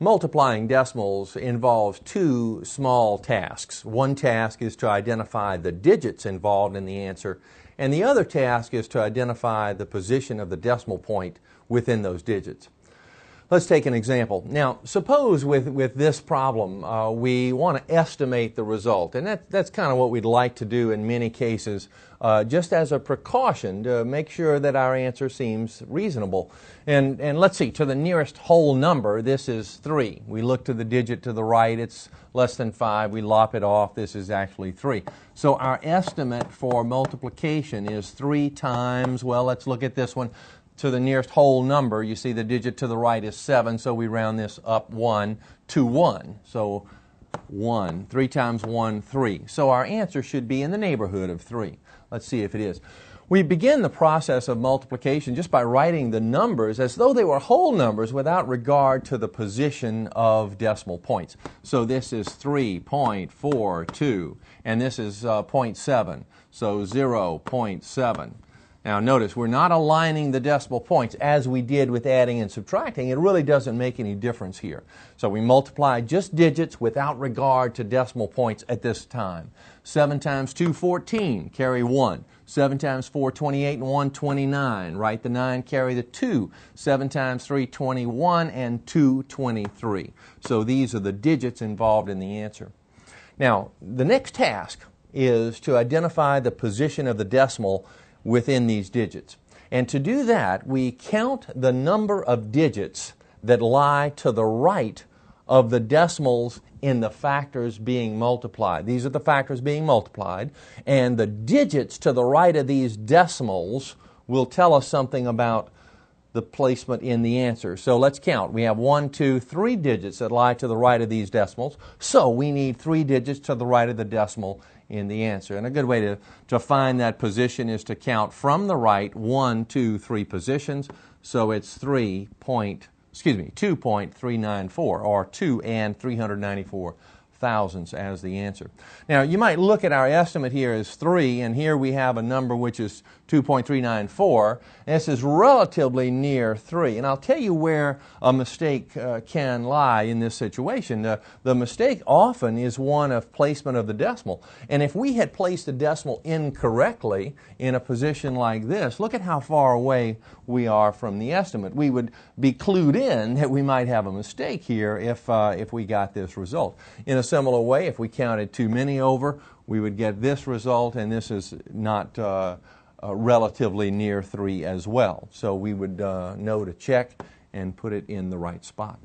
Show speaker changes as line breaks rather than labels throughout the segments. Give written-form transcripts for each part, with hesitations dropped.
Multiplying decimals involves two small tasks. One task is to identify the digits involved in the answer, and the other task is to identify the position of the decimal point within those digits. Let's take an example. Now, suppose with this problem we want to estimate the result, and that's kind of what we'd like to do in many cases, just as a precaution to make sure that our answer seems reasonable. And let's see, to the nearest whole number, this is 3. We look to the digit to the right, it's less than 5, we lop it off, this is actually 3. So our estimate for multiplication is 3 times, well, let's look at this one, to the nearest whole number. You see the digit to the right is 7, so we round this up 1 to 1. So 1, 3 times 1, 3. So our answer should be in the neighborhood of 3. Let's see if it is. We begin the process of multiplication just by writing the numbers as though they were whole numbers without regard to the position of decimal points. So this is 3.42, and this is 0.7, so 0.7. Now notice, we're not aligning the decimal points as we did with adding and subtracting. It really doesn't make any difference here. So we multiply just digits without regard to decimal points at this time. 7 times 2, 14, carry 1. 7 times 4, 28, and 1, 29. Write the 9, carry the 2. 7 times 3, 21, and 2, 23. So these are the digits involved in the answer. Now, the next task is to identify the position of the decimal within these digits. And to do that, we count the number of digits that lie to the right of the decimals in the factors being multiplied. These are the factors being multiplied, and the digits to the right of these decimals will tell us something about the placement in the answer. So let's count. We have 1, 2, 3 digits that lie to the right of these decimals, so we need 3 digits to the right of the decimal in the answer. And a good way to find that position is to count from the right 1, 2, 3 positions. So it's 2.394, or 2 and 394 thousandths as the answer. Now you might look at our estimate here as 3, and here we have a number which is 2.394. This is relatively near 3, and I'll tell you where a mistake can lie in this situation. The mistake often is one of placement of the decimal, and if we had placed the decimal incorrectly in a position like this, look at how far away we are from the estimate. We would be clued in that we might have a mistake here if we got this result. In a similar way, if we counted too many over, we would get this result, and this is not relatively near 3 as well. So we would know to check and put it in the right spot.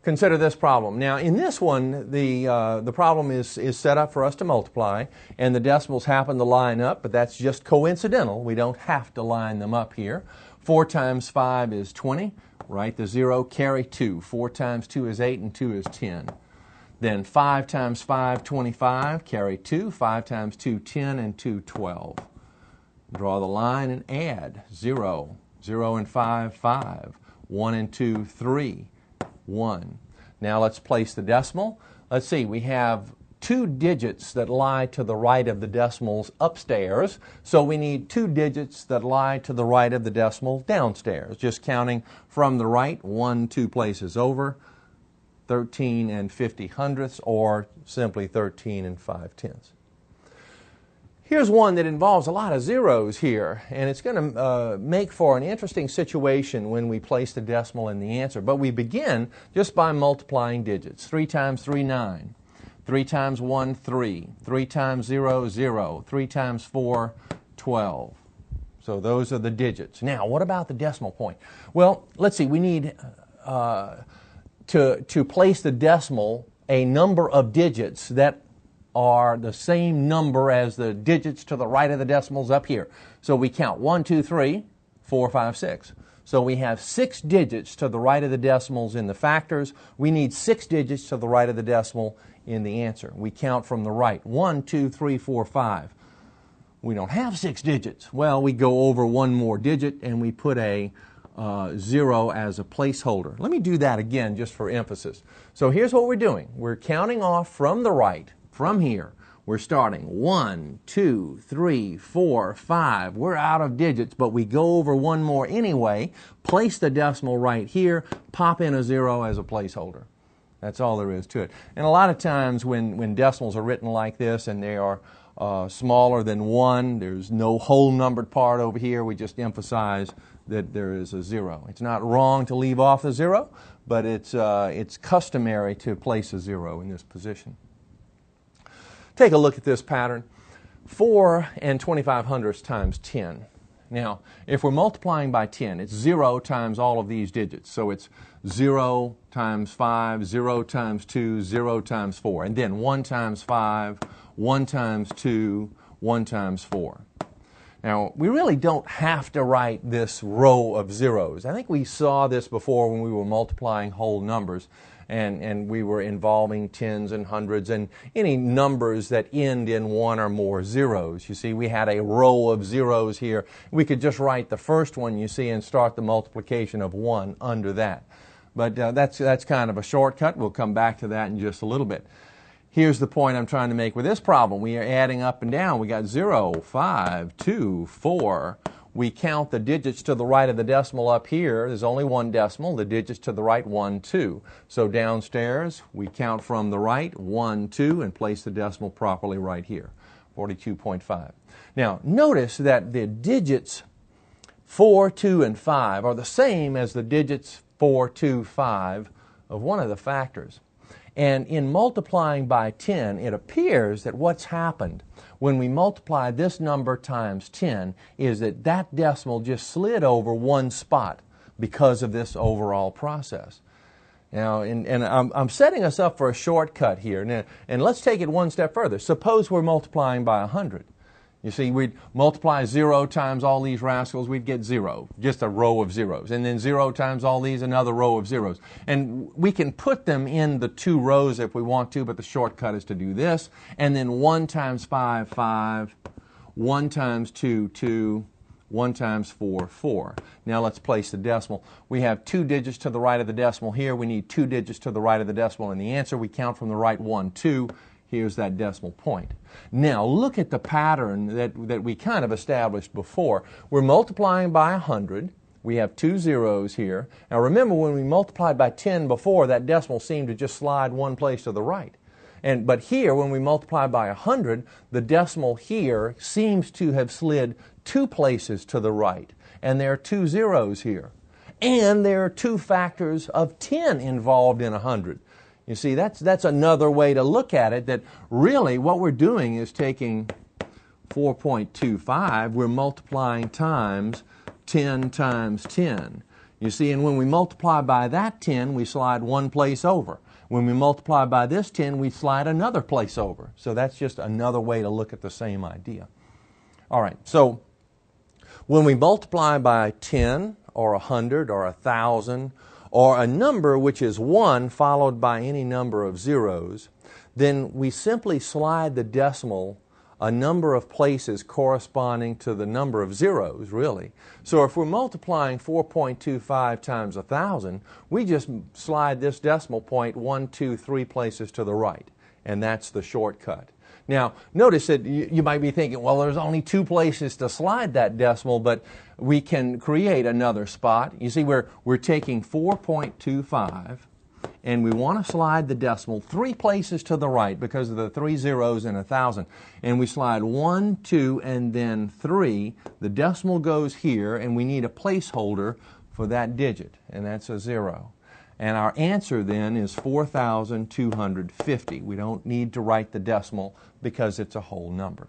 Consider this problem. Now in this one, the problem is set up for us to multiply, and the decimals happen to line up, but that's just coincidental. We don't have to line them up here. 4 times 5 is 20. Write the 0, carry 2. 4 times 2 is 8, and 2 is 10. Then 5 times 5, 25, carry 2. 5 times 2, 10, and 2, 12. Draw the line and add. 0, 0 and 5, 5. 1 and 2, 3, 1. Now let's place the decimal. Let's see, we have 2 digits that lie to the right of the decimals upstairs, so we need 2 digits that lie to the right of the decimal downstairs. Just counting from the right, 1, 2 places over, 13 and 50 hundredths, or simply 13 and 5 tenths. Here's one that involves a lot of zeros here, and it's going to make for an interesting situation when we place the decimal in the answer. But we begin just by multiplying digits. 3 times 3, 9. 3 times 1, 3. 3 times 0, 0. 3 times 4, 12. So those are the digits. Now, what about the decimal point? Well, let's see. We need to place the decimal a number of digits that are the same number as the digits to the right of the decimals up here. So we count 1, 2, 3, 4, 5, 6. So we have 6 digits to the right of the decimals in the factors. We need 6 digits to the right of the decimal in the answer. We count from the right. 1, 2, 3, 4, 5. We don't have 6 digits. Well, we go over one more digit and we put a 0 as a placeholder. Let me do that again just for emphasis. So here's what we're doing. We're counting off from the right, from here. We're starting 1, 2, 3, 4, 5. We're out of digits, but we go over one more anyway. Place the decimal right here. Pop in a 0 as a placeholder. That's all there is to it. And a lot of times when decimals are written like this and they are smaller than 1, there's no whole numbered part over here. We just emphasize that there is a 0. It's not wrong to leave off the 0, but it's customary to place a 0 in this position. Take a look at this pattern. 4 and 25/100ths times 10. Now, if we're multiplying by 10, it's 0 times all of these digits. So it's 0 times 5, 0 times 2, 0 times 4. And then 1 times 5, 1 times 2, 1 times 4. Now, we really don't have to write this row of zeros. I think we saw this before when we were multiplying whole numbers. And we were involving tens and hundreds and any numbers that end in 1 or more zeros. You see, we had a row of zeros here. We could just write the first one, you see, and start the multiplication of 1 under that. But that's kind of a shortcut. We'll come back to that in just a little bit. Here's the point I'm trying to make with this problem. We are adding up and down. We got 0, 5, 2, 4. We count the digits to the right of the decimal up here. There's only one decimal. The digits to the right, 1, 2. So downstairs, we count from the right, 1, 2, and place the decimal properly right here, 42.5. Now, notice that the digits 4, 2, and 5 are the same as the digits 4, 2, 5 of one of the factors. And in multiplying by 10, it appears that what's happened when we multiply this number times 10 is that that decimal just slid over one spot because of this overall process. Now, and I'm setting us up for a shortcut here. And let's take it one step further. Suppose we're multiplying by 100. You see, we'd multiply 0 times all these rascals, we'd get 0, just a row of zeros. And then 0 times all these, another row of zeros. And we can put them in the 2 rows if we want to, but the shortcut is to do this. And then 1 times 5, 5. 1 times 2, 2. 1 times 4, 4. Now let's place the decimal. We have 2 digits to the right of the decimal here. We need 2 digits to the right of the decimal in the answer. We count from the right, 1, 2. Here's that decimal point. Now look at the pattern that we kind of established before. We're multiplying by 100. We have 2 zeros here. Now remember when we multiplied by 10 before, that decimal seemed to just slide one place to the right. But here, when we multiply by 100, the decimal here seems to have slid 2 places to the right. And there are 2 zeros here. And there are 2 factors of 10 involved in 100. You see, that's another way to look at it, that really what we're doing is taking 4.25, we're multiplying times 10 times 10. You see, and when we multiply by that 10, we slide one place over. When we multiply by this 10, we slide another place over. So that's just another way to look at the same idea. All right, so when we multiply by 10 or 100 or 1,000, or a number which is 1 followed by any number of zeros, then we simply slide the decimal a number of places corresponding to the number of zeros, really. So if we're multiplying 4.25 times 1,000, we just slide this decimal point 1, 2, 3 places to the right, and that's the shortcut. Now, notice that you might be thinking, well, there's only 2 places to slide that decimal, but we can create another spot. You see, we're taking 4.25, and we want to slide the decimal 3 places to the right because of the 3 zeros in 1,000. And we slide 1, 2, and then 3. The decimal goes here, and we need a placeholder for that digit, and that's a 0. And our answer then is 4,250. We don't need to write the decimal because it's a whole number.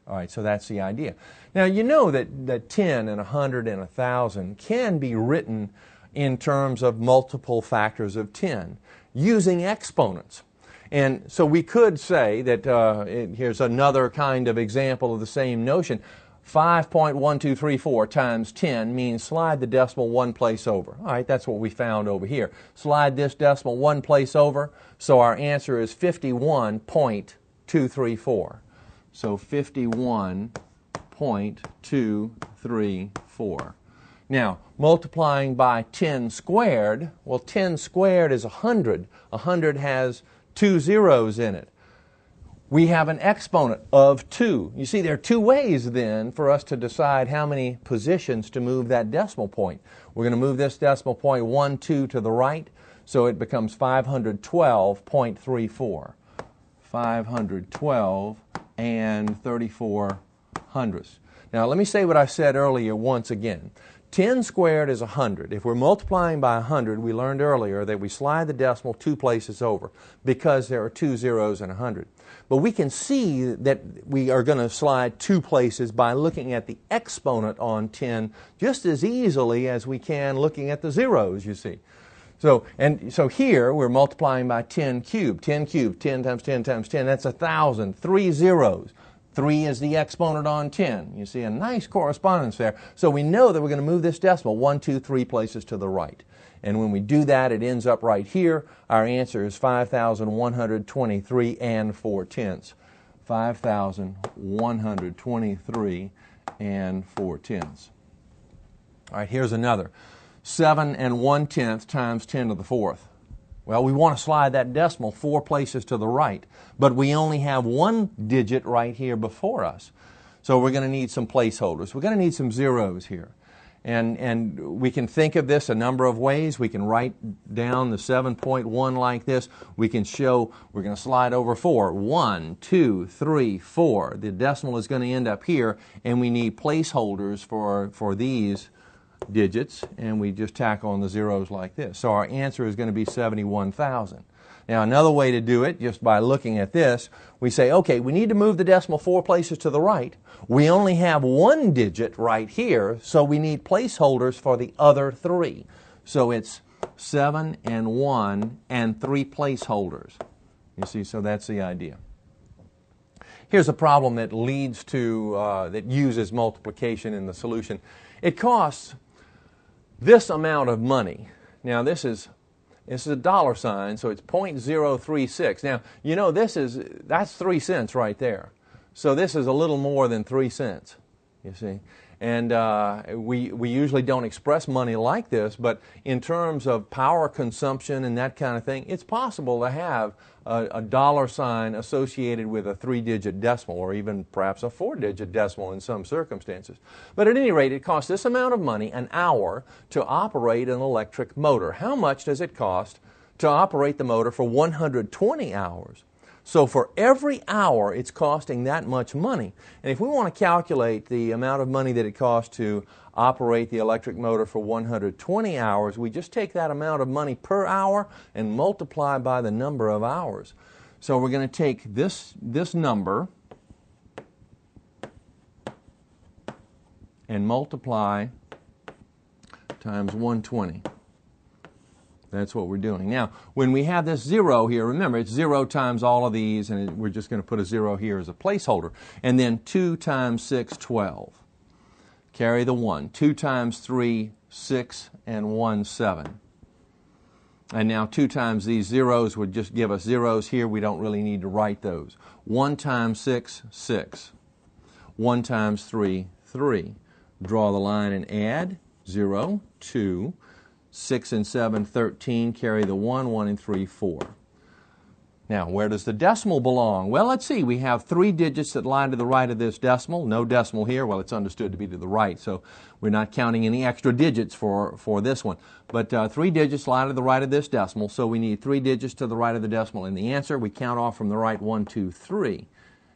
All right, so that's the idea. Now, you know that 10 and 100 and 1,000 can be written in terms of multiple factors of 10 using exponents. And so we could say that, here's another kind of example of the same notion. 5.1234 times 10 means slide the decimal one place over. All right, that's what we found over here. Slide this decimal one place over, so our answer is 51.234. So 51.234. Now, multiplying by 10 squared, well, 10 squared is 100. 100 has 2 zeros in it. we have an exponent of 2. You see, there are 2 ways then for us to decide how many positions to move that decimal point. We're going to move this decimal point 1, 2 to the right, so it becomes 512.34. 512 and 34 hundredths. Now let me say what I said earlier once again. 10 squared is 100. If we're multiplying by 100, we learned earlier that we slide the decimal 2 places over because there are 2 zeros in 100. But we can see that we are going to slide 2 places by looking at the exponent on 10 just as easily as we can looking at the zeros, you see. So here we're multiplying by 10 cubed. 10 cubed, 10 times 10 times 10, that's 1,000. 3 zeros. 3 is the exponent on 10. You see a nice correspondence there. So we know that we're going to move this decimal 1, 2, 3 places to the right. And when we do that, it ends up right here. Our answer is 5,123 and 4 tenths. 5,123 and 4 tenths. All right, here's another. 7 1/10 times 10 to the 4th. Well, we want to slide that decimal 4 places to the right, but we only have 1 digit right here before us. So we're going to need some placeholders. We're going to need some zeros here. And we can think of this a number of ways. We can write down the 7.1 like this. We can show we're going to slide over 4. 1, 2, 3, 4. The decimal is going to end up here, and we need placeholders for these digits, and we just tack on the zeros like this. So our answer is going to be 71,000. Now another way to do it, just by looking at this, we say, okay, we need to move the decimal 4 places to the right. We only have 1 digit right here, so we need placeholders for the other 3. So it's 7 and 1 and 3 placeholders. You see, so that's the idea. Here's a problem that leads to, that uses multiplication in the solution. It costs this amount of money. Now this is a dollar sign, so it's 0.036. Now, you know that's 3 cents right there. So this is a little more than 3 cents, you see. And we usually don't express money like this, but in terms of power consumption and that kind of thing, it's possible to have a dollar sign associated with a 3-digit decimal, or even perhaps a 4-digit decimal in some circumstances. But at any rate, it costs this amount of money an hour to operate an electric motor. How much does it cost to operate the motor for 120 hours? So for every hour, it's costing that much money. And if we want to calculate the amount of money that it costs to operate the electric motor for 120 hours, we just take that amount of money per hour and multiply by the number of hours. So we're going to take this number and multiply times 120. That's what we're doing. Now, when we have this 0 here, remember, it's 0 times all of these, and we're just going to put a 0 here as a placeholder. And then 2 times 6, 12. Carry the 1. 2 times 3, 6, and 1, 7. And now 2 times these zeros would just give us zeros here. We don't really need to write those. 1 times 6, 6. 1 times 3, 3. Draw the line and add. 0, 2. 6 and 7, 13, carry the 1, 1 and 3, 4. Now, where does the decimal belong? Well, let's see. We have 3 digits that lie to the right of this decimal. No decimal here. Well, it's understood to be to the right, so we're not counting any extra digits for this one. But 3 digits lie to the right of this decimal, so we need 3 digits to the right of the decimal. In the answer, we count off from the right 1, 2, 3.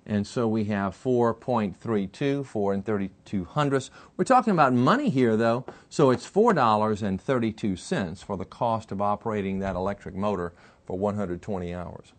And so we have 4.32, 4 and 32 hundredths. We're talking about money here, though, so it's $4.32 for the cost of operating that electric motor for 120 hours.